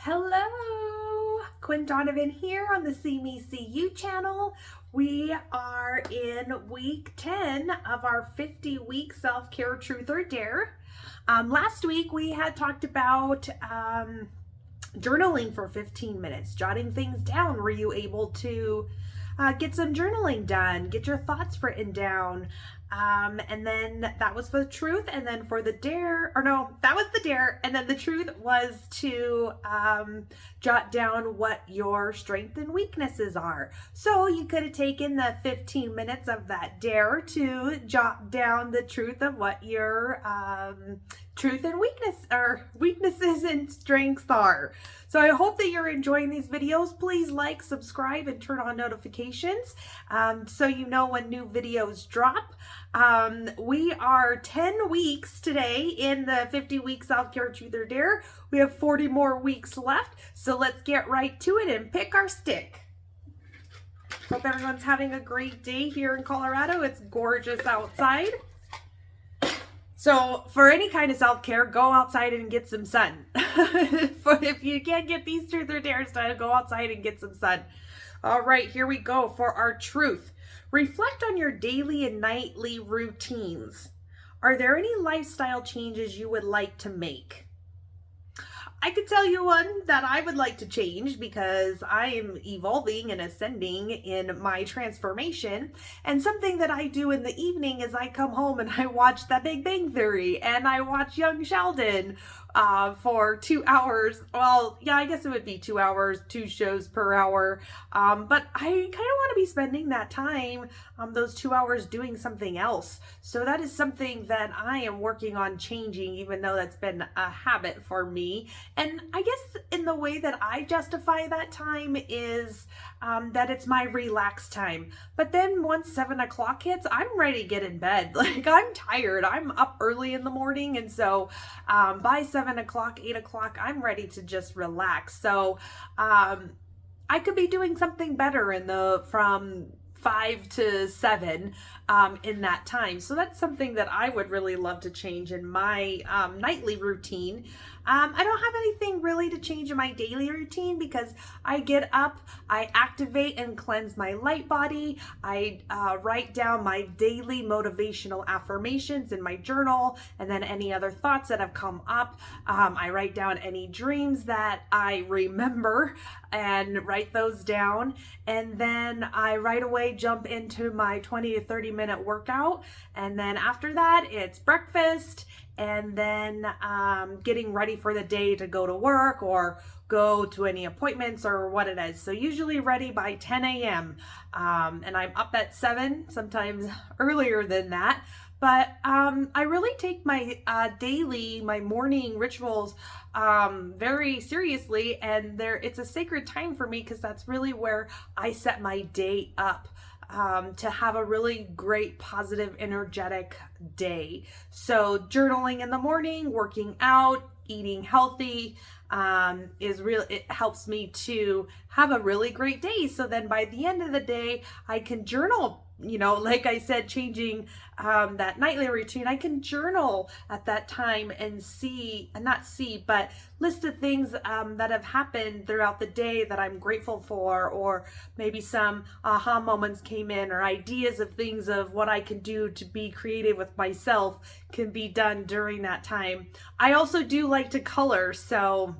Hello, Quinn Donovan here on the See Me See You channel. We are in week 10 of our 50-week self-care truth or dare. Last week we had talked about journaling for 15 minutes, jotting things down. Were you able to get some journaling done, get your thoughts written down? And then that was for the truth. And then for the dare, or no, that was the dare. And then the truth was to jot down what your strengths and weaknesses are. So you could have taken the 15 minutes of that dare to jot down the truth of what your truth and weaknesses and strengths are. So I hope that you're enjoying these videos. Please like, subscribe, and turn on notifications so you know when new videos drop. We are 10 weeks today in the 50-week self-care truth or dare. We have 40 more weeks left, so let's get right to it and pick our stick. Hope everyone's having a great day here in Colorado. It's gorgeous outside. So for any kind of self-care, go outside and get some sun. If you can't get these truth or dares done, go outside and get some sun. All right, here we go for our truth. Reflect on your daily and nightly routines. Are there any lifestyle changes you would like to make? I could tell you one that I would like to change because I am evolving and ascending in my transformation. And something that I do in the evening is I come home and I watch The Big Bang Theory and I watch Young Sheldon for 2 hours. Well, yeah, I guess it would be 2 hours, 2 shows per hour. But I kind of want to be spending that time, those 2 hours doing something else. So that is something that I am working on changing, even though that's been a habit for me. And I guess in the way that I justify that time is that it's my relax time. But then once 7 o'clock hits, I'm ready to get in bed. Like, I'm tired. I'm up early in the morning. And so by 7 o'clock, 8 o'clock, I'm ready to just relax. So I could be doing something better from 5 to 7 in that time. So that's something that I would really love to change in my nightly routine. I don't have anything really to change in my daily routine because I get up, I activate and cleanse my light body. I write down my daily motivational affirmations in my journal, and then any other thoughts that have come up. I write down any dreams that I remember and write those down. And then I right away jump into my 20 to 30 minute workout. And then after that, it's breakfast and then getting ready for the day to go to work or go to any appointments or what it is. So usually ready by 10 a.m. And I'm up at 7, sometimes earlier than that. But I really take my my morning rituals very seriously, and it's a sacred time for me because that's really where I set my day up to have a really great, positive, energetic day. So journaling in the morning, working out, eating healthy it helps me to have a really great day. So then by the end of the day, I can journal. You know, like I said, changing that nightly routine, I can journal at that time and but list the things that have happened throughout the day that I'm grateful for, or maybe some aha moments came in, or ideas of things of what I can do to be creative with myself can be done during that time. I also do like to color, so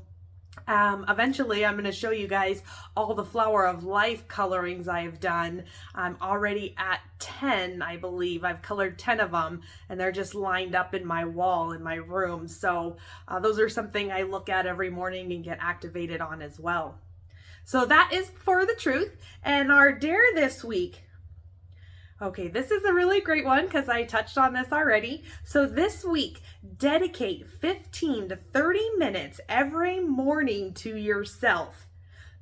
eventually I'm going to show you guys all the Flower of Life colorings I've done. I'm already at 10, I believe. I've colored 10 of them, and they're just lined up in my wall in my room. So those are something I look at every morning and get activated on as well. So that is for the truth. And our dare this week. Okay, this is a really great one because I touched on this already. So this week, dedicate 15 to 30 minutes every morning to yourself.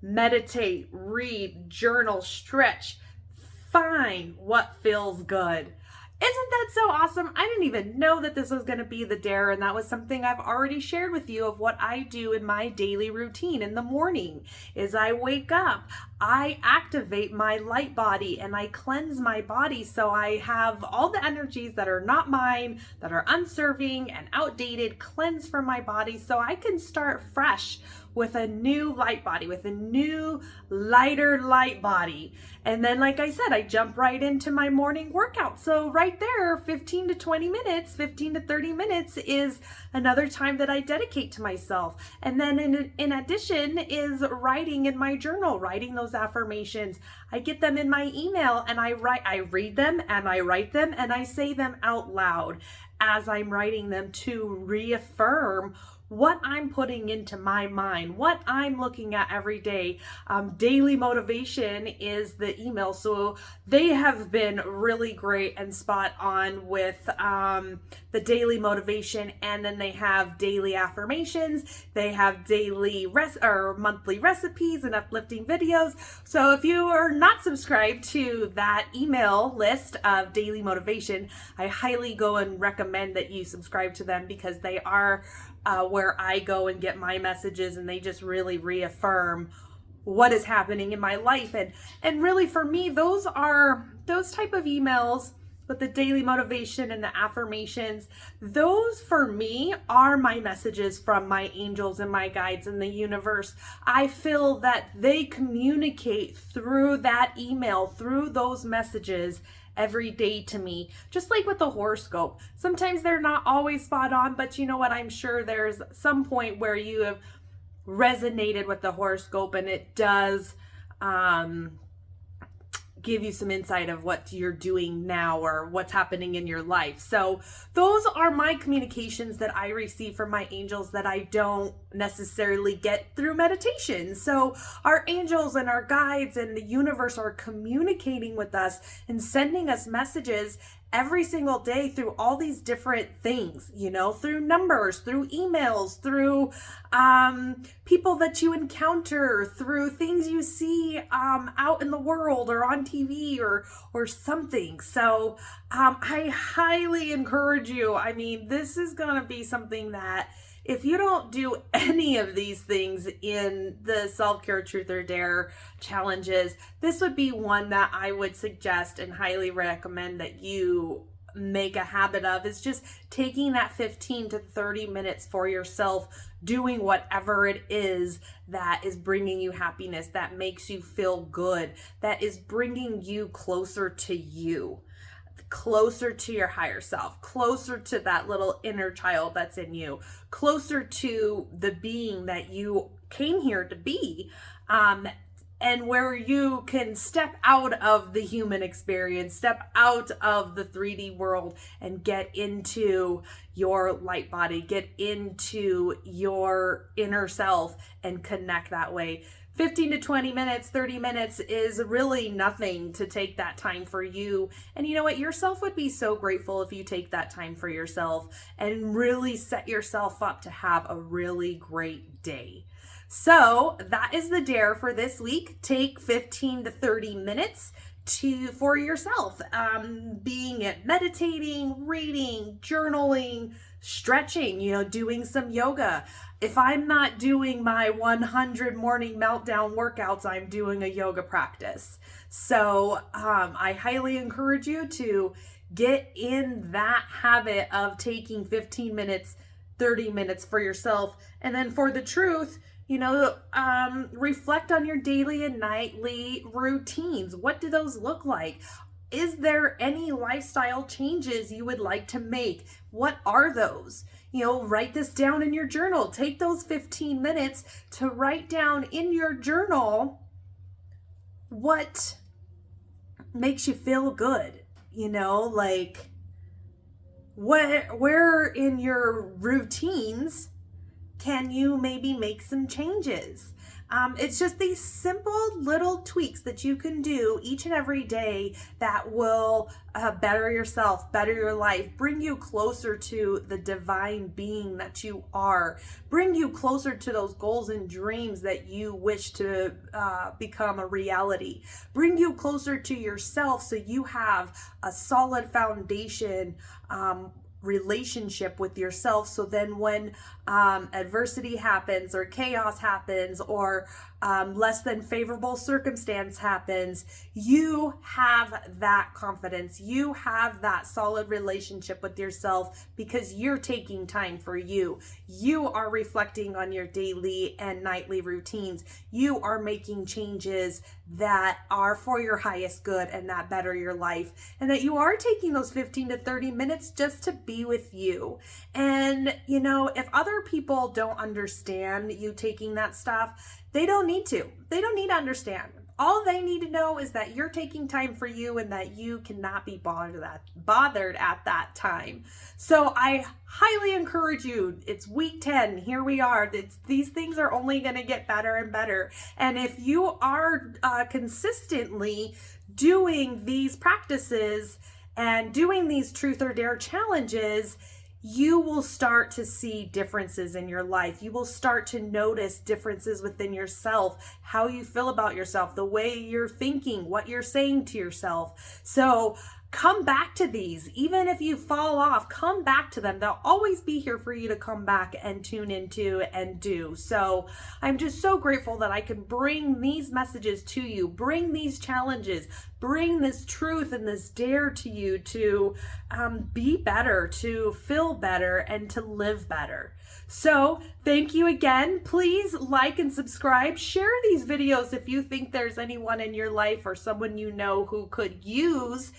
Meditate, read, journal, stretch. Find what feels good. Isn't that so awesome? I didn't even know that this was going to be the dare, and that was something I've already shared with you of what I do in my daily routine in the morning. Is I wake up, I activate my light body, and I cleanse my body so I have all the energies that are not mine, that are unserving and outdated, cleansed from my body so I can start fresh with a new light body, with a new lighter light body. And then, like I said, I jump right into my morning workout. So right there, 15 to 20 minutes, 15 to 30 minutes is another time that I dedicate to myself. And then in addition is writing in my journal, writing those affirmations. I get them in my email and I read them and I write them and I say them out loud as I'm writing them to reaffirm what I'm putting into my mind, what I'm looking at every day. Daily Motivation is the email. So they have been really great and spot on with the daily motivation. And then they have daily affirmations. They have daily monthly recipes and uplifting videos. So if you are not subscribed to that email list of Daily Motivation, I highly go and recommend that you subscribe to them, because they are where I go and get my messages, and they just really reaffirm what is happening in my life. And really for me, those type of emails with the daily motivation and the affirmations, those for me are my messages from my angels and my guides in the universe. I feel that they communicate through that email, through those messages every day to me, just like with the horoscope. Sometimes they're not always spot on, but you know what? I'm sure there's some point where you have resonated with the horoscope and it does give you some insight of what you're doing now or what's happening in your life. So those are my communications that I receive from my angels that I don't necessarily get through meditation. So our angels and our guides and the universe are communicating with us and sending us messages every single day through all these different things, through numbers, through emails, through people that you encounter, through things you see out in the world or on TV or something. So I highly encourage you. I mean, this is going to be something that if you don't do any of these things in the Self-Care Truth or Dare challenges, this would be one that I would suggest and highly recommend that you make a habit of, is just taking that 15 to 30 minutes for yourself, doing whatever it is that is bringing you happiness, that makes you feel good, that is bringing you closer to you, closer to your higher self, closer to that little inner child that's in you, closer to the being that you came here to be, and where you can step out of the human experience, step out of the 3D world and get into your light body, get into your inner self and connect that way. 15 to 20 minutes, 30 minutes is really nothing to take that time for you. And you know what? Yourself would be so grateful if you take that time for yourself and really set yourself up to have a really great day. So that is the dare for this week. Take 15 to 30 minutes for yourself, being it meditating, reading, journaling, stretching, doing some yoga. If I'm not doing my 100 morning meltdown workouts, I'm doing a yoga practice. So I highly encourage you to get in that habit of taking 15 minutes, 30 minutes for yourself. And then for the truth, reflect on your daily and nightly routines. What do those look like? Is there any lifestyle changes you would like to make? What are those? Write this down in your journal. Take those 15 minutes to write down in your journal what makes you feel good. Where in your routines can you maybe make some changes? It's just these simple little tweaks that you can do each and every day that will better yourself, better your life, bring you closer to the divine being that you are, bring you closer to those goals and dreams that you wish to become a reality, bring you closer to yourself so you have a solid foundation relationship with yourself. So then when adversity happens or chaos happens or less than favorable circumstance happens, you have that confidence. You have that solid relationship with yourself because you're taking time for you. You are reflecting on your daily and nightly routines. You are making changes that are for your highest good and that better your life. And that you are taking those 15 to 30 minutes just to be with you. And, you know, if other people don't understand you taking that stuff, they don't need to. They don't need to understand. All they need to know is that you're taking time for you and that you cannot be bothered at that time. So I highly encourage you. It's week 10. Here we are. These things are only going to get better and better. And if you are consistently doing these practices and doing these truth or dare challenges, you will start to see differences in your life. You will start to notice differences within yourself, how you feel about yourself, the way you're thinking, what you're saying to yourself. So come back to these. Even if you fall off, come back to them. They'll always be here for you to come back and tune into and do. So I'm just so grateful that I can bring these messages to you, bring these challenges, bring this truth and this dare to you to be better, to feel better, and to live better. So thank you again. Please like and subscribe. Share these videos if you think there's anyone in your life or someone you know who could use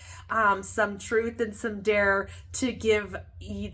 some truth and some dare to give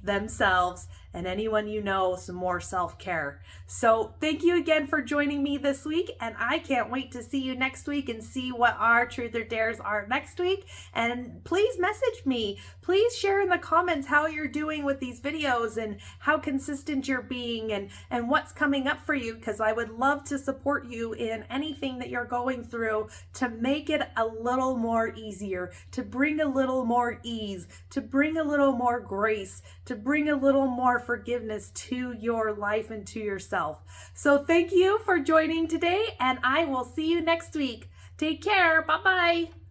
themselves and anyone you know some more self-care. So thank you again for joining me this week, and I can't wait to see you next week and see what our truth or dares are next week. And please message me. Please share in the comments how you're doing with these videos and how consistent you're being and what's coming up for you, because I would love to support you in anything that you're going through to make it a little more easier, to bring a little more ease, to bring a little more grace, to bring a little more forgiveness to your life and to yourself. So thank you for joining today, and I will see you next week. Take care. Bye-bye.